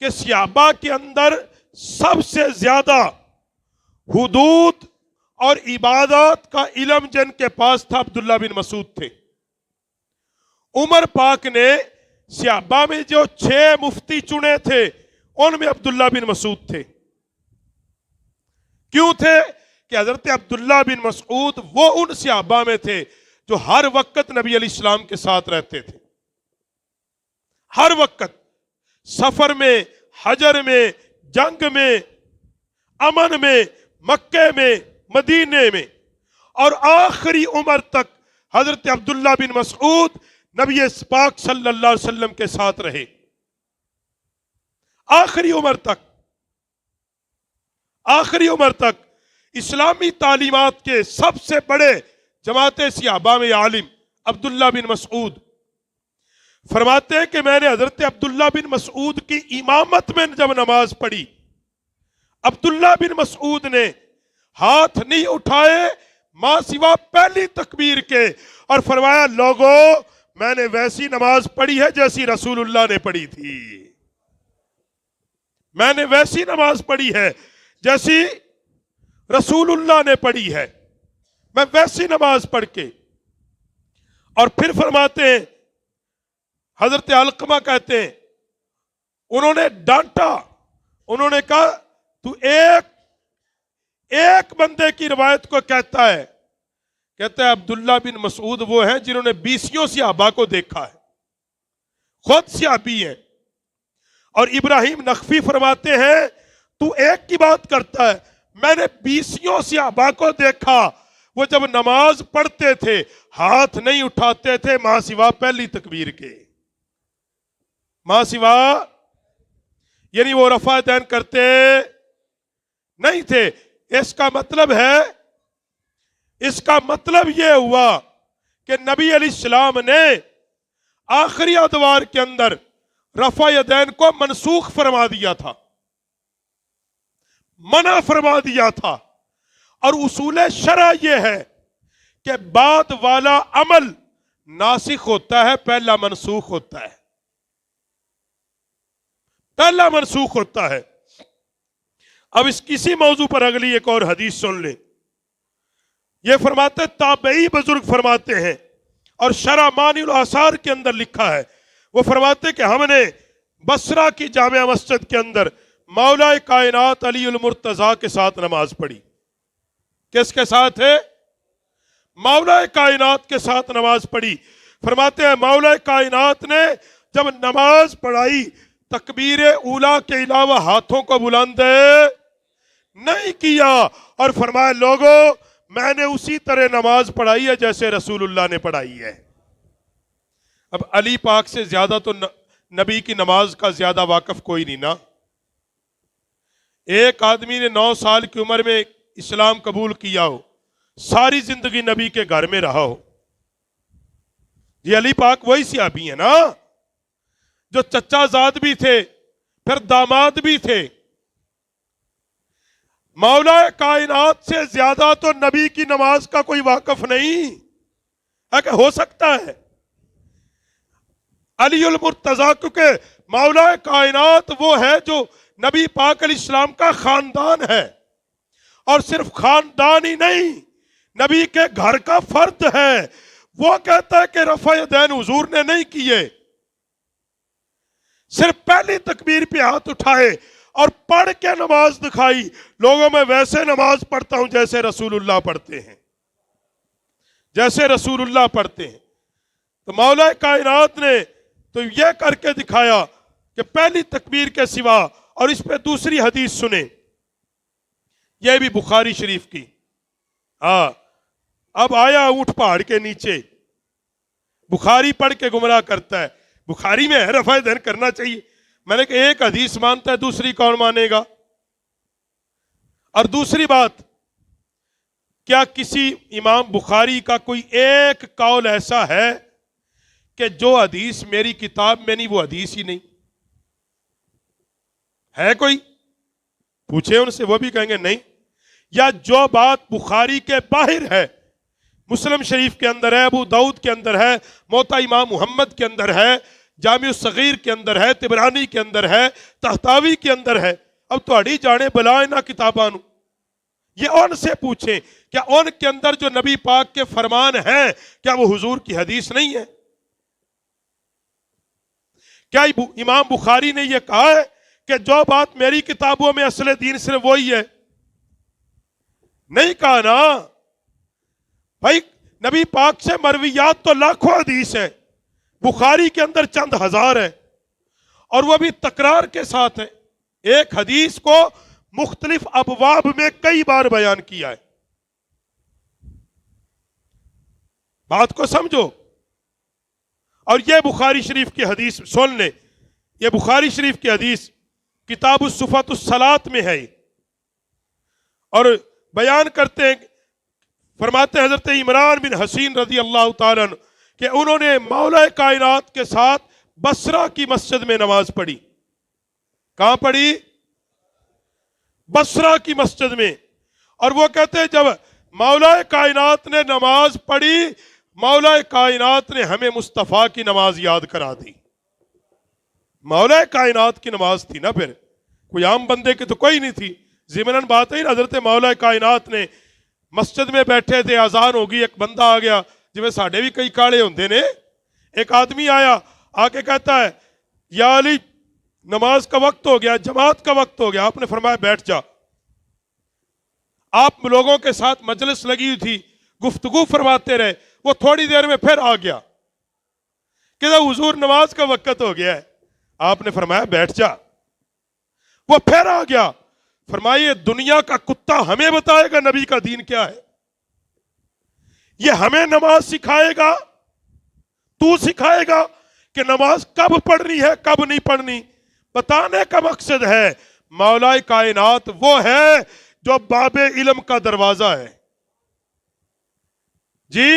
کہ صحابہ کے اندر سب سے زیادہ حدود اور عبادات کا علم جن کے پاس تھا عبداللہ بن مسعود تھے۔ عمر پاک نے صحابہ میں جو 6 مفتی چنے تھے ان میں عبداللہ بن مسعود تھے۔ کیوں تھے؟ کہ حضرت عبداللہ بن مسعود وہ ان صحابہ میں تھے جو ہر وقت نبی علیہ السلام کے ساتھ رہتے تھے، ہر وقت، سفر میں، حجر میں، جنگ میں، امن میں، مکے میں، مدینے میں، اور آخری عمر تک حضرت عبداللہ بن مسعود نبی پاک صلی اللہ علیہ وسلم کے ساتھ رہے، آخری عمر تک، آخری عمر تک۔ اسلامی تعلیمات کے سب سے بڑے جماعت صحابہ میں عالم عبداللہ بن مسعود فرماتے ہیں کہ میں نے حضرت عبداللہ بن مسعود کی امامت میں جب نماز پڑھی، عبداللہ بن مسعود نے ہاتھ نہیں اٹھائے ماں سوا پہلی تکبیر کے، اور فرمایا لوگوں میں نے ویسی نماز پڑھی ہے جیسی رسول اللہ نے پڑھی تھی، میں نے ویسی نماز پڑھی ہے جیسی رسول اللہ نے پڑھی ہے، میں ویسی نماز پڑھ کے۔ اور پھر فرماتے ہیں، حضرت علقمہ کہتے ہیں انہوں نے ڈانٹا، انہوں نے کہا تو ایک بندے کی روایت کو کہتا ہے، کہتا ہے عبداللہ بن مسعود وہ ہیں جنہوں نے 20 صحابہ کو دیکھا ہے، خود صحابی ہیں۔ اور ابراہیم نخفی فرماتے ہیں تو ایک کی بات کرتا ہے، میں نے 20 صحابہ کو دیکھا، وہ جب نماز پڑھتے تھے ہاتھ نہیں اٹھاتے تھے ماں سوا پہلی تکبیر کے، ماں سوا، یعنی وہ رفع دین کرتے نہیں تھے۔ اس کا مطلب ہے، اس کا مطلب یہ ہوا کہ نبی علیہ السلام نے آخری ادوار کے اندر رفع یدین کو منسوخ فرما دیا تھا، منع فرما دیا تھا۔ اور اصول شرع یہ ہے کہ بعد والا عمل ناسخ ہوتا ہے، پہلا منسوخ ہوتا ہے، پہلا منسوخ ہوتا ہے۔ اب اس کسی موضوع پر اگلی ایک اور حدیث سن لیں۔ یہ فرماتے تابعی بزرگ فرماتے ہیں، اور شرح مانی الاثار کے اندر لکھا ہے، وہ فرماتے کہ ہم نے بصرہ کی جامع مسجد کے اندر مولا کائنات علی المرتضیٰ کے ساتھ نماز پڑھی۔ کس کے ساتھ ہے؟ مولا کائنات کے ساتھ نماز پڑھی۔ فرماتے ہیں مولا کائنات نے جب نماز پڑھائی تکبیر اولا کے علاوہ ہاتھوں کو بلند نہیں کیا، اور فرمایا لوگوں میں نے اسی طرح نماز پڑھائی ہے جیسے رسول اللہ نے پڑھائی ہے۔ اب علی پاک سے زیادہ تو نبی کی نماز کا زیادہ واقف کوئی نہیں نا۔ ایک آدمی نے 9 سال کی عمر میں اسلام قبول کیا ہو، ساری زندگی نبی کے گھر میں رہا ہو، یہ علی پاک وہی صحابی ہیں نا جو چچا زاد بھی تھے پھر داماد بھی تھے۔ مولا کائنات سے زیادہ تو نبی کی نماز کا کوئی واقف نہیں ہے کہ ہو سکتا ہے۔ علی المرتضیٰ کیونکہ مولا کائنات وہ ہے جو نبی پاک علیہ السلام کا خاندان ہے، اور صرف خاندان ہی نہیں، نبی کے گھر کا فرد ہے۔ وہ کہتا ہے کہ رفع یدین حضور نے نہیں کیے، صرف پہلی تکبیر پہ ہاتھ اٹھائے اور پڑھ کے نماز دکھائی، لوگوں میں ویسے نماز پڑھتا ہوں جیسے رسول اللہ پڑھتے ہیں، جیسے رسول اللہ پڑھتے ہیں۔ تو مولا کائنات نے تو یہ کر کے دکھایا کہ پہلی تکبیر کے سوا، اور اس پہ دوسری حدیث سنیں، یہ بھی بخاری شریف کی۔ اب آیا اونٹ پہاڑ کے نیچے، بخاری پڑھ کے گمراہ کرتا ہے، بخاری میں ہے رفع یدین کرنا چاہیے۔ میں نے کہا ایک حدیث مانتا ہے دوسری کون مانے گا؟ اور دوسری بات، کیا کسی امام بخاری کا کوئی ایک قول ایسا ہے کہ جو حدیث میری کتاب میں نہیں وہ حدیث ہی نہیں ہے؟ کوئی پوچھے ان سے، وہ بھی کہیں گے نہیں۔ یا جو بات بخاری کے باہر ہے، مسلم شریف کے اندر ہے، ابو داؤد کے اندر ہے، موطا امام محمد کے اندر ہے، جامع الصغیر کے اندر ہے، تبرانی کے اندر ہے، تحتاوی کے اندر ہے. اب تہاڈی جانے بلا انہاں کتاباں نو، یہ ان سے پوچھیں کیا ان کے اندر جو نبی پاک کے فرمان ہیں کیا وہ حضور کی حدیث نہیں ہے؟ کیا امام بخاری نے یہ کہا ہے کہ جو بات میری کتابوں میں اصل دین صرف وہی ہے؟ نہیں کہا نا بھائی. نبی پاک سے مرویات تو لاکھوں حدیث ہے، بخاری کے اندر چند ہزار ہے، اور وہ بھی تکرار کے ساتھ ہے. ایک حدیث کو مختلف ابواب میں کئی بار بیان کیا ہے. بات کو سمجھو. اور یہ بخاری شریف کی حدیث سن لیں، یہ بخاری شریف کی حدیث کتاب الصفات الصلاۃ میں ہے، اور بیان کرتے ہیں، فرماتے ہیں حضرت عمران بن حسین رضی اللہ تعالیٰ عنہ کہ انہوں نے مولا کائنات کے ساتھ بصرہ کی مسجد میں نماز پڑھی. کہاں پڑھی؟ بصرہ کی مسجد میں. اور وہ کہتے ہیں جب مولا کائنات نے نماز پڑھی، مولا کائنات نے ہمیں مصطفیٰ کی نماز یاد کرا دی. مولا کائنات کی نماز تھی نا، پھر کوئی عام بندے کی تو کوئی نہیں تھی. ضمناً بات ہے نا، حضرت مولا کائنات نے مسجد میں بیٹھے تھے، اذان ہوگی، ایک بندہ آ گیا جویں ساڈے بھی کئی کاڑے ہوندے نے. ایک آدمی آیا، آ کے کہتا ہے یا علی نماز کا وقت ہو گیا، جماعت کا وقت ہو گیا. آپ نے فرمایا بیٹھ جا. آپ لوگوں کے ساتھ مجلس لگی ہوئی تھی، گفتگو فرماتے رہے. وہ تھوڑی دیر میں پھر آ گیا کہ حضور نماز کا وقت ہو گیا ہے. آپ نے فرمایا بیٹھ جا. وہ پھر آ گیا، فرمائیے دنیا کا کتا ہمیں بتائے گا نبی کا دین کیا ہے؟ یہ ہمیں نماز سکھائے گا؟ تو سکھائے گا کہ نماز کب پڑھنی ہے کب نہیں پڑھنی؟ بتانے کا مقصد ہے مولا کائنات وہ ہے جو باب علم کا دروازہ ہے. جی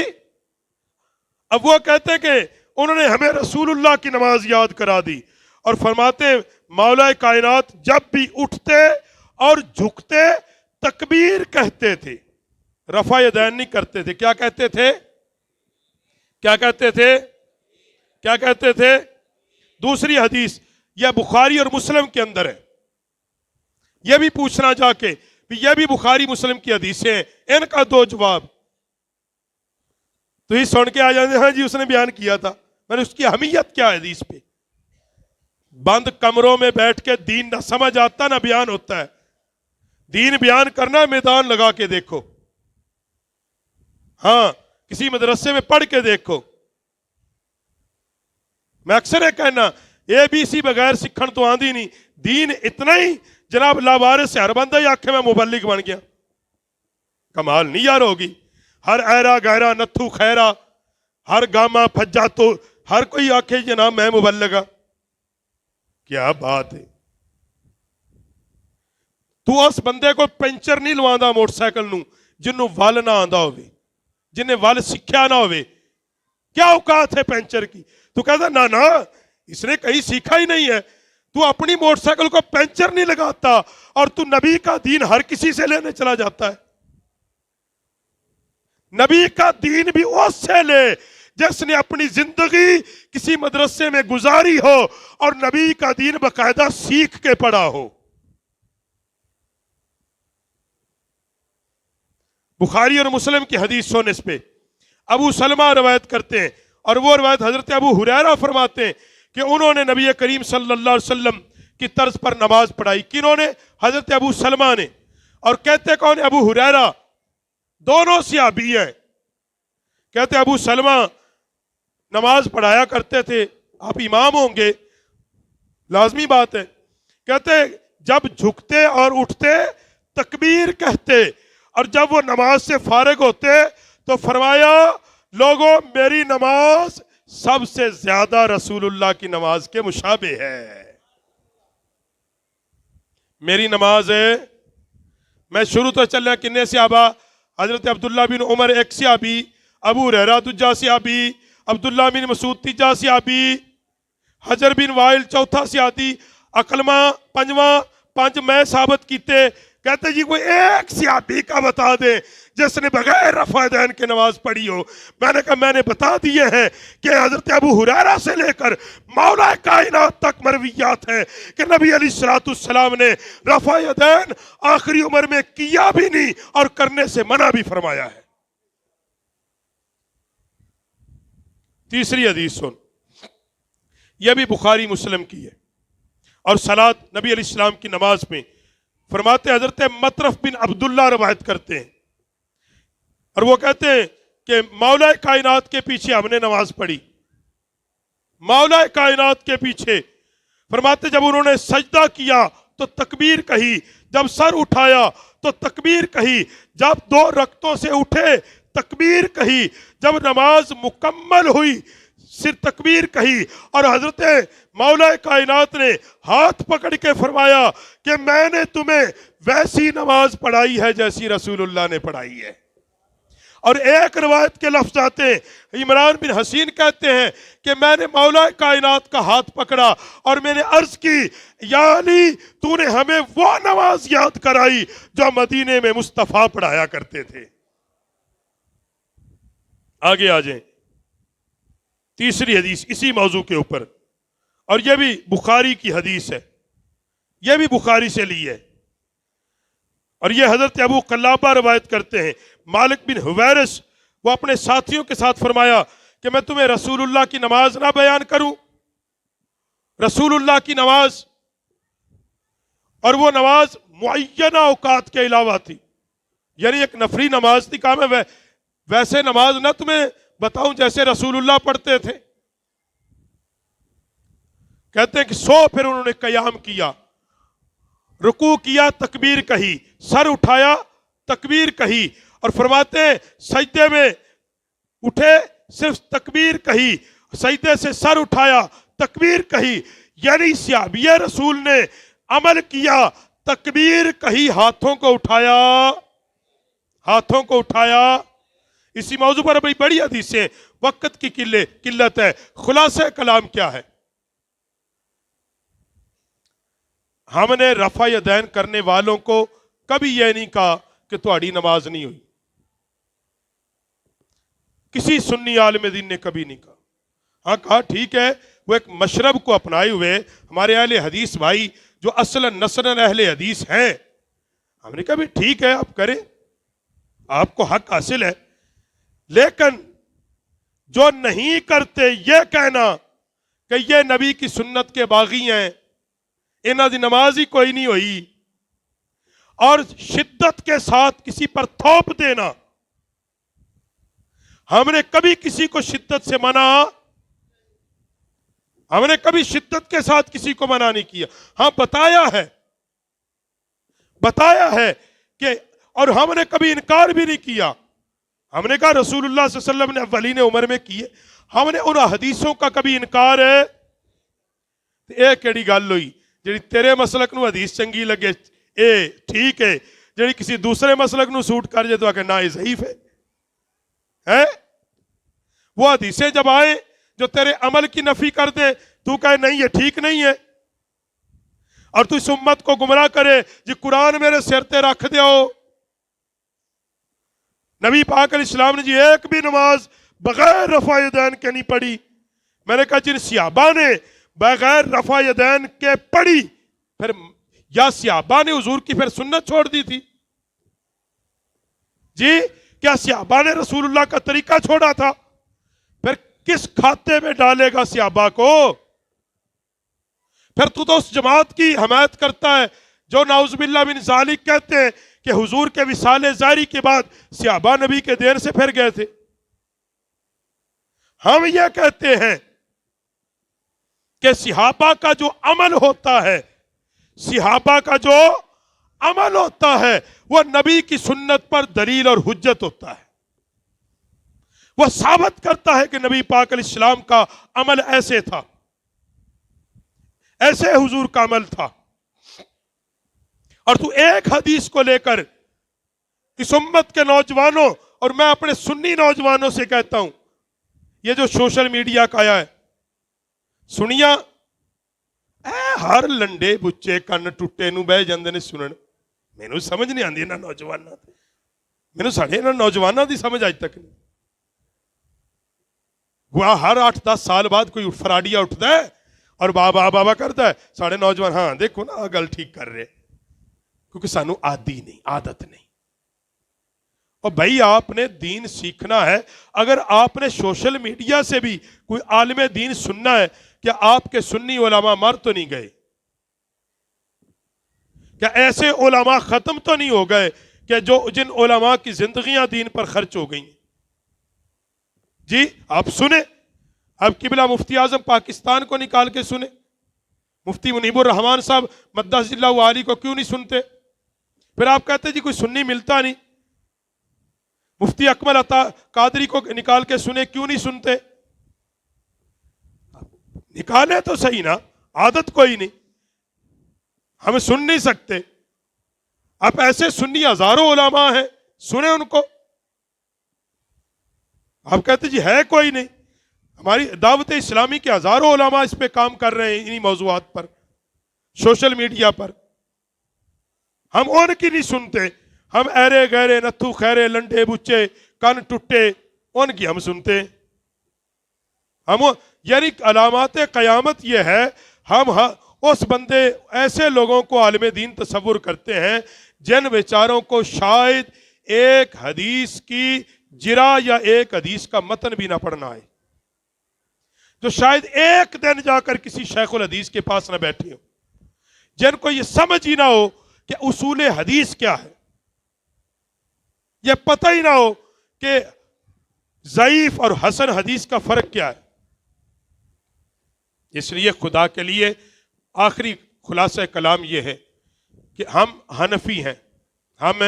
اب وہ کہتے ہیں کہ انہوں نے ہمیں رسول اللہ کی نماز یاد کرا دی، اور فرماتے ہیں مولا کائنات جب بھی اٹھتے اور جھکتے تکبیر کہتے تھے، رفع یدین نہیں کرتے تھے. کیا کہتے تھے؟ کیا کہتے تھے؟ کیا کہتے تھے؟ دوسری حدیث یہ بخاری اور مسلم کے اندر ہے. یہ بھی پوچھنا جا کے، یہ بھی بخاری مسلم کی حدیثیں ہیں، ان کا دو جواب. تو یہ سن کے آ جاتے ہاں جی اس نے بیان کیا تھا. میں نے اس کی اہمیت کیا ہے حدیث پہ؟ بند کمروں میں بیٹھ کے دین نہ سمجھ آتا نہ بیان ہوتا ہے. دین بیان کرنا میدان لگا کے دیکھو، ہاں کسی مدرسے میں پڑھ کے دیکھو. میں اکثر ہے کہنا اے بی سی بغیر سکھن تو آندھی نہیں. دین اتنا ہی جناب لاوارث سے ہر بندہ ہی آنکھیں میں مبلغ بن گیا. کمال نہیں یار ہوگی. ہر ایرا گہرا نتھو خیرا، ہر گاما پھجا تو ہر کوئی آنکھیں جناب میں مبلغا. کیا بات ہے. تو اس بندے کو پنچر نہیں لواندا موٹر سائیکل نو جنوں ول نہ آندا ہوئے، جنہیں ول سکھیا نہ ہوئے. کیا اوقات ہے پنچر کی؟ تو کہتا نا نا اس نے کہیں سیکھا ہی نہیں ہے. تو اپنی موٹر سائیکل کو پنچر نہیں لگاتا اور تو نبی کا دین ہر کسی سے لینے چلا جاتا ہے. نبی کا دین بھی اس سے لے جس نے اپنی زندگی کسی مدرسے میں گزاری ہو اور نبی کا دین باقاعدہ سیکھ کے پڑھا ہو. بخاری اور مسلم کی حدیث سن اس پہ. ابو سلمہ روایت کرتے ہیں، اور وہ روایت حضرت ابو ہریرہ فرماتے ہیں کہ انہوں نے نبی کریم صلی اللہ علیہ وسلم کی طرز پر نماز پڑھائی. کنہوں نے؟ حضرت ابو سلمہ نے. اور کہتے کون؟ ابو ہریرہ. دونوں صحابی ہیں. کہتے ابو سلمہ نماز پڑھایا کرتے تھے، آپ امام ہوں گے، لازمی بات ہے. کہتے جب جھکتے اور اٹھتے تکبیر کہتے، اور جب وہ نماز سے فارغ ہوتے تو فرمایا لوگوں میری نماز سب سے زیادہ رسول اللہ کی نماز کے مشابہ ہے. میری نماز ہے. میں شروع تو چلنا کنے صحابہ؟ حضرت عبداللہ بن عمر ایک صحابی، ابو ہریرہ دوجا صحابی، عبداللہ بن مسعود تیجا صحابی، حجر بن وائل چوتھا صحابی، اکلمہ پنجواں. پنج میں ثابت کیتے. کہتے جی کوئی ایک صحابی کا بتا دے جس نے بغیر رفع یدین کے نماز پڑھی ہو. میں نے کہا میں نے بتا دیے ہیں کہ حضرت ابو ہریرہ سے لے کر مولا کائنات تک مرویات ہیں کہ نبی علیہ السلام نے رفع یدین آخری عمر میں کیا بھی نہیں اور کرنے سے منع بھی فرمایا ہے. تیسری حدیث سن، یہ بھی بخاری مسلم کی ہے، اور صلاۃ نبی علیہ السلام کی نماز میں فرماتے حضرت مطرف بن عبداللہ روایت کرتے ہیں، اور وہ کہتے ہیں کہ مولا کائنات کے پیچھے ہم نے نماز پڑھی، مولا کائنات کے پیچھے. فرماتے جب انہوں نے سجدہ کیا تو تکبیر کہی، جب سر اٹھایا تو تکبیر کہی، جب 2 رکعتوں سے اٹھے تکبیر کہی، جب نماز مکمل ہوئی صرف تکبیر کہی. اور حضرت مولا کائنات نے ہاتھ پکڑ کے فرمایا کہ میں نے تمہیں ویسی نماز پڑھائی ہے جیسی رسول اللہ نے پڑھائی ہے. اور ایک روایت کے لفظ آتے ہیں، عمران بن حسین کہتے ہیں کہ میں نے مولا کائنات کا ہاتھ پکڑا اور میں نے عرض کی یا علی تو نے ہمیں وہ نماز یاد کرائی جو مدینے میں مصطفیٰ پڑھایا کرتے تھے. آگے آ جائیں، تیسری حدیث اسی موضوع کے اوپر، اور یہ بھی بخاری کی حدیث ہے، یہ بھی بخاری سے لی ہے، اور یہ حضرت ابو قلابہ روایت کرتے ہیں. مالک بن حویرث وہ اپنے ساتھیوں کے ساتھ فرمایا کہ میں تمہیں رسول اللہ کی نماز نہ بیان کروں. رسول اللہ کی نماز، اور وہ نماز معینہ اوقات کے علاوہ تھی، یعنی ایک نفری نماز تھی. کہا میں ویسے نماز نہ تمہیں بتاؤں جیسے رسول اللہ پڑھتے تھے. کہتے ہیں کہ پھر انہوں نے قیام کیا، رکوع کیا، تکبیر کہی، سر اٹھایا، تکبیر کہی، اور فرماتے ہیں سجدے میں اٹھے صرف تکبیر کہی، سجدے سے سر اٹھایا، تکبیر کہی. یعنی صحابی رسول نے عمل کیا، تکبیر کہی، ہاتھوں کو اٹھایا، ہاتھوں کو اٹھایا. اسی موضوع پر بڑی حدیثیں، وقت کی قلت ہے. خلاصہ کلام کیا ہے؟ ہم نے رفع یدین کرنے والوں کو کبھی یہ نہیں کہا کہ تمہاری نماز نہیں ہوئی. کسی سنی عالم دین نے کبھی نہیں کہا. ہاں کہا ٹھیک ہے، وہ ایک مشرب کو اپنائے ہوئے ہمارے اہل حدیث بھائی جو اصلا نسلاً اہل حدیث ہیں، ہم نے کہا بھی ٹھیک ہے آپ کریں، آپ کو حق حاصل ہے. لیکن جو نہیں کرتے یہ کہنا کہ یہ نبی کی سنت کے باغی ہیں، انہاں دی نماز ہی کوئی نہیں ہوئی، اور شدت کے ساتھ کسی پر تھوپ دینا، ہم نے کبھی کسی کو شدت سے منع، ہم نے کبھی شدت کے ساتھ کسی کو منع نہیں کیا. ہاں بتایا ہے کہ، اور ہم نے کبھی انکار بھی نہیں کیا. ہم نے کہا رسول اللہ صلی اللہ علیہ وسلم نے اولین عمر میں کیے، ہم نے ان حدیثوں کا کبھی انکار ہے. ایک کیڑی گل ہوئی جڑی تیرے مسلک نو حدیث چنگی لگے اے ٹھیک ہے، جڑی کسی دوسرے مسلک نو سوٹ کر جائے تو کہ نہ یہ ضعیف ہے. وہ حدیثیں جب آئیں جو تیرے عمل کی نفی کر دے تو کہے نہیں یہ ٹھیک نہیں ہے، اور تو اس امت کو گمراہ کرے جی قرآن میرے سر تے رکھ دیو. نبی پاک علیہ السلام نے جی ایک بھی نماز بغیر رفع یدین کے نہیں پڑھی. میں نے کہا جن صحابہ نے بغیر رفع یدین کے پڑھی، پھر یا صحابہ نے حضور کی پھر سنت چھوڑ دی تھی؟ جی کیا صحابہ نے رسول اللہ کا طریقہ چھوڑا تھا؟ پھر کس کھاتے میں ڈالے گا صحابہ کو؟ پھر تو اس جماعت کی حمایت کرتا ہے جو نعوذ باللہ من ذالک کہتے ہیں کہ حضور کے وصال ظاہری کے بعد صحابہ نبی کے دین سے پھر گئے تھے. ہم یہ کہتے ہیں کہ صحابہ کا جو عمل ہوتا ہے، صحابہ کا جو عمل ہوتا ہے وہ نبی کی سنت پر دلیل اور حجت ہوتا ہے. وہ ثابت کرتا ہے کہ نبی پاک علیہ السلام کا عمل ایسے تھا، ایسے حضور کا عمل تھا. اور تو ایک حدیث کو لے کر اس امت کے نوجوانوں، اور میں اپنے سنی نوجوانوں سے کہتا ہوں، یہ جو سوشل میڈیا کا آیا ہے سنیا ہر لنڈے بچے کن ٹوٹے نو بہ جاندے نے سنن. ਮੈਨੂੰ ਸਮਝ ਨਹੀਂ ਆਉਂਦੀ ਇਹਨਾਂ ਨੌਜਵਾਨਾਂ ਦੀ, ਮੈਨੂੰ ਸਾਡੇ ਇਹਨਾਂ ਨੌਜਵਾਨਾਂ ਦੀ ਸਮਝ ਅੱਜ ਤੱਕ ਨਹੀਂ। وہ ہر 8-10 سال بعد کوئی فراڈیا اٹھتا ہے اور بابا بابا کرتا ہے، ساڑھے نوجوان ہاں دیکھو نا گل ٹھیک کر رہے، کیونکہ سانو عادی نہیں، عادت نہیں۔ اور بھائی آپ نے دین سیکھنا ہے، اگر آپ نے سوشل میڈیا سے بھی کوئی عالم دین سننا ہے، کیا آپ کے سنی علماء مر تو نہیں گئے؟ کیا ایسے علماء ختم تو نہیں ہو گئے کہ جن علماء کی زندگیاں دین پر خرچ ہو گئیں؟ جی آپ سنیں، اب قبلہ مفتی اعظم پاکستان کو نکال کے سنیں، مفتی منیب الرحمان صاحب مدث اللہ علی کو کیوں نہیں سنتے؟ پھر آپ کہتے جی کوئی سنی ملتا نہیں، مفتی اکمل عطا قادری کو نکال کے سنیں، کیوں نہیں سنتے؟ نکالے تو صحیح نا، عادت کوئی نہیں، ہم سن نہیں سکتے۔ اب ایسے سنی ہزاروں علماء ہیں، سنیں ان کو۔ آپ کہتے جی ہے کوئی نہیں، ہماری دعوت اسلامی کے ہزاروں علماء اس پہ کام کر رہے ہیں، انہی موضوعات پر، سوشل میڈیا پر، ہم ان کی نہیں سنتے، ہم ایرے گہرے نتھو خیرے لنڈے بچے کن ٹوٹے ان کی ہم سنتے۔ ہم یعنی علامات قیامت یہ ہے، ہم اس بندے ایسے لوگوں کو عالم دین تصور کرتے ہیں جن بیچاروں کو شاید ایک حدیث کی جرا یا ایک حدیث کا متن بھی نہ پڑھنا ہے، جو شاید ایک دن جا کر کسی شیخ الحدیث کے پاس نہ بیٹھے ہو، جن کو یہ سمجھ ہی نہ ہو کہ اصول حدیث کیا ہے، یہ پتہ ہی نہ ہو کہ ضعیف اور حسن حدیث کا فرق کیا ہے۔ اس لیے خدا کے لیے آخری خلاصہ کلام یہ ہے کہ ہم حنفی ہیں، ہم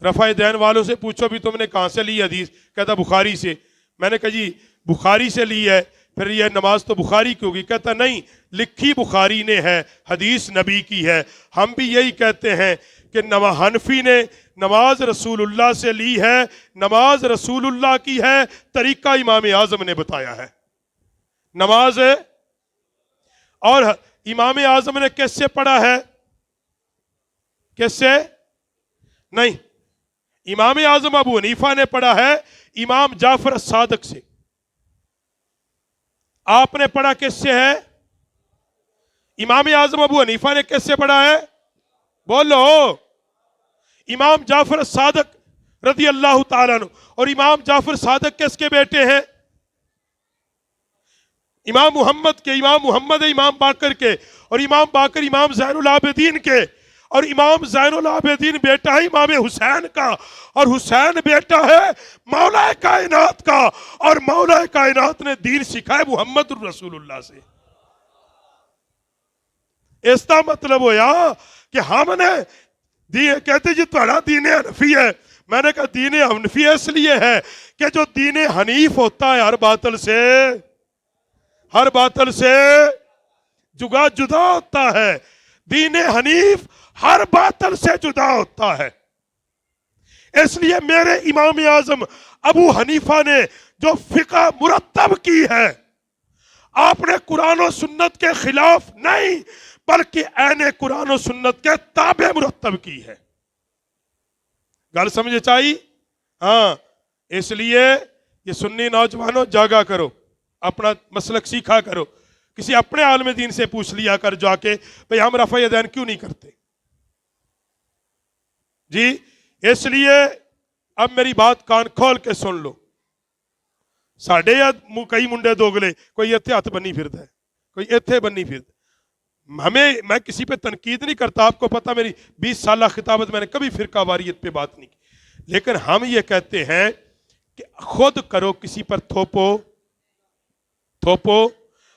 رفع دین والوں سے پوچھو بھی تم نے کہاں سے لی حدیث، کہتا بخاری سے۔ میں نے کہا جی بخاری سے لی ہے، پھر یہ نماز تو بخاری کی ہوگی، کہتا نہیں، لکھی بخاری نے ہے، حدیث نبی کی ہے۔ ہم بھی یہی کہتے ہیں کہ حنفی نے نماز رسول اللہ سے لی ہے، نماز رسول اللہ کی ہے، طریقہ امام اعظم نے بتایا ہے نماز ہے۔ اور امام اعظم نے کس سے پڑھا ہے؟ کس سے نہیں، امام اعظم ابو حنیفہ نے پڑھا ہے امام جعفر الصادق سے۔ آپ نے پڑھا کس سے ہے؟ امام اعظم ابو حنیفہ نے کس سے پڑھا ہے؟ بولو۔ امام جعفر الصادق رضی اللہ تعالیٰ عنہ، اور امام جعفر صادق کس کے بیٹے ہیں؟ امام محمد کے، امام محمد امام باقر کے، اور امام باقر امام زین العابدین کے، اور امام زین العابدین بیٹا ہے امام حسین کا، اور حسین بیٹا ہے مولا کائنات کا، اور مولا کائنات نے دین سکھائے محمد الرسول اللہ سے۔ اس کا مطلب ہویا کہ ہم نے کہتے جی تھوڑا دین حنفی ہے، میں نے کہا دین حنفی اس لیے ہے کہ جو دین حنیف ہوتا ہے ہر باطل سے جدا ہوتا ہے، دین حنیف ہر باطل سے جدا ہوتا ہے۔ اس لیے میرے امام اعظم ابو حنیفہ نے جو فقہ مرتب کی ہے، آپ نے قرآن و سنت کے خلاف نہیں بلکہ عین قرآن و سنت کے تابع مرتب کی ہے۔ گل سمجھے چاہیے؟ ہاں، اس لیے یہ سنی نوجوانوں جاگا کرو، اپنا مسلک سیکھا کرو، کسی اپنے عالم دین سے پوچھ لیا کر جا کے بھئی ہم رفع یدین کیوں نہیں کرتے؟ جی اس لیے اب میری بات کان کھول کے سن لو۔ ساڑھے یا کئی منڈے دوگلے، کوئی ایتھے ہاتھ بنی پھرتا ہے، کوئی ایتھے بنی پھرتا ہے۔ میں کسی پہ تنقید نہیں کرتا، آپ کو پتا میری 20 سالہ خطابت میں نے کبھی فرقہ واریت پہ بات نہیں کی، لیکن ہم یہ کہتے ہیں کہ خود کرو، کسی پر تھوپو۔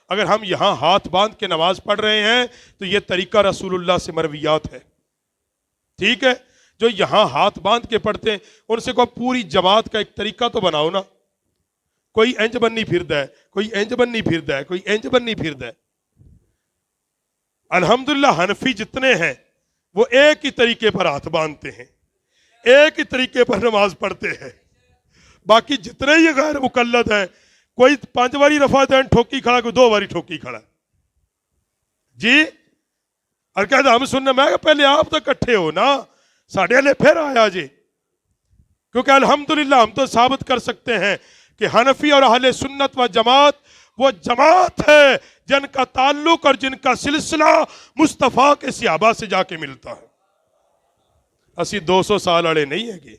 اگر ہم یہاں ہاتھ باندھ کے نماز پڑھ رہے ہیں تو یہ طریقہ رسول اللہ سے مرویات ہے، ٹھیک ہے؟ جو یہاں ہاتھ باندھ کے پڑھتے ہیں ان سے کو پوری جماعت کا ایک طریقہ تو بناؤ نا۔ کوئی انج بننی پھردا ہے، کوئی انج بننی پھردا ہے، کوئی انج بننی پھردا ہے۔ الحمدللہ حنفی جتنے ہیں وہ ایک ہی طریقے پر ہاتھ باندھتے ہیں، ایک ہی طریقے پر نماز پڑھتے ہیں۔ باقی جتنے یہ غیر مقلد ہیں، کوئی 5 باری رفع دین ٹھوکی کھڑا، کوئی 2 باری ٹھوکی کھڑا۔ جی اور کہتا ہم سننے، میں کہ پہلے آپ تو کٹھے ہو نا، ساڑھے لے پھر آیا جی، کیونکہ الحمدللہ ہم تو ثابت کر سکتے ہیں کہ حنفی اور اہل سنت و جماعت وہ جماعت ہے جن کا تعلق اور جن کا سلسلہ مصطفیٰ کے صحابہ سے جا کے ملتا ہے. اسی 200 سال اڑے نہیں ہے کہ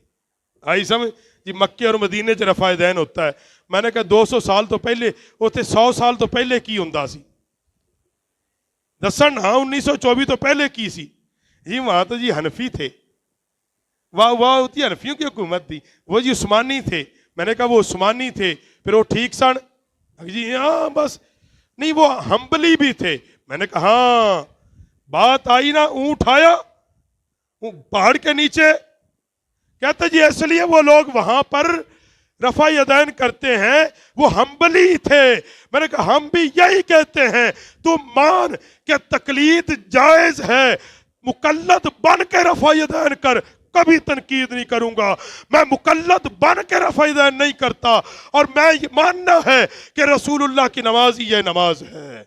آئی سمجھ جی. مکے اور مدینے چ رفع دین ہوتا ہے. میں نے کہا 200 سال تو پہلے ہوتے، 100 سال تو پہلے کی ہوندا سی دسن. ہاں 1924 تو پہلے کی سی جی. وہاں تو جی حنفی تھے، واہ واہ ہوتی حنفیوں کی حکومت تھی. وہ جی عثمانی تھے. میں نے کہا وہ عثمانی تھے پھر وہ ٹھیک سن جی؟ ہاں بس نہیں، وہ ہمبلی بھی تھے. میں نے کہا ہاں بات آئی نا، اونٹ آیا پہاڑ کے نیچے. کہتے جی اس لیے وہ لوگ وہاں پر رفع یدین کرتے ہیں، وہ ہمبلی تھے. میں نے کہا ہم بھی یہی کہتے ہیں، تم مان کہ تقلید جائز ہے، مقلد بن کے رفع یدین کر. کبھی تنقید نہیں کروں گا. میں مقلد بن کے رفع یدین نہیں کرتا، اور میں یہ ماننا ہے کہ رسول اللہ کی نماز ہی یہ نماز ہے.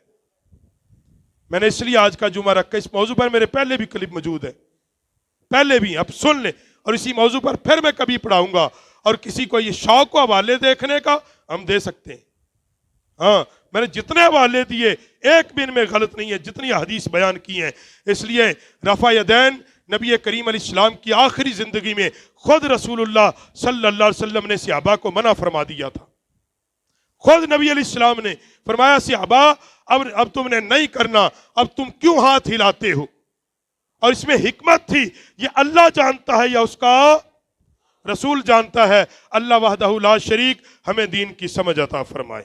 میں نے اس لیے آج کا جمعہ رکھا. اس موضوع پر میرے پہلے بھی کلپ موجود ہے، پہلے بھی، اب سن لیں. اور اسی موضوع پر پھر میں کبھی پڑھاؤں گا. اور کسی کو یہ شوق کو حوالے دیکھنے کا ہم دے سکتے ہیں. ہاں میں نے جتنے حوالے دیے ایک بھی ان میں غلط نہیں ہے، جتنی حدیث بیان کی ہیں. اس لیے رفع یدین نبی کریم علیہ السلام کی آخری زندگی میں خود رسول اللہ صلی اللہ علیہ وسلم نے صحابہ کو منع فرما دیا تھا. خود نبی علیہ السلام نے فرمایا صحابہ اب تم نے نہیں کرنا، اب تم کیوں ہاتھ ہلاتے ہو؟ اور اس میں حکمت تھی. یہ اللہ جانتا ہے یا اس کا رسول جانتا ہے. اللہ وحدہ لا شریک ہمیں دین کی سمجھ عطا فرمائے.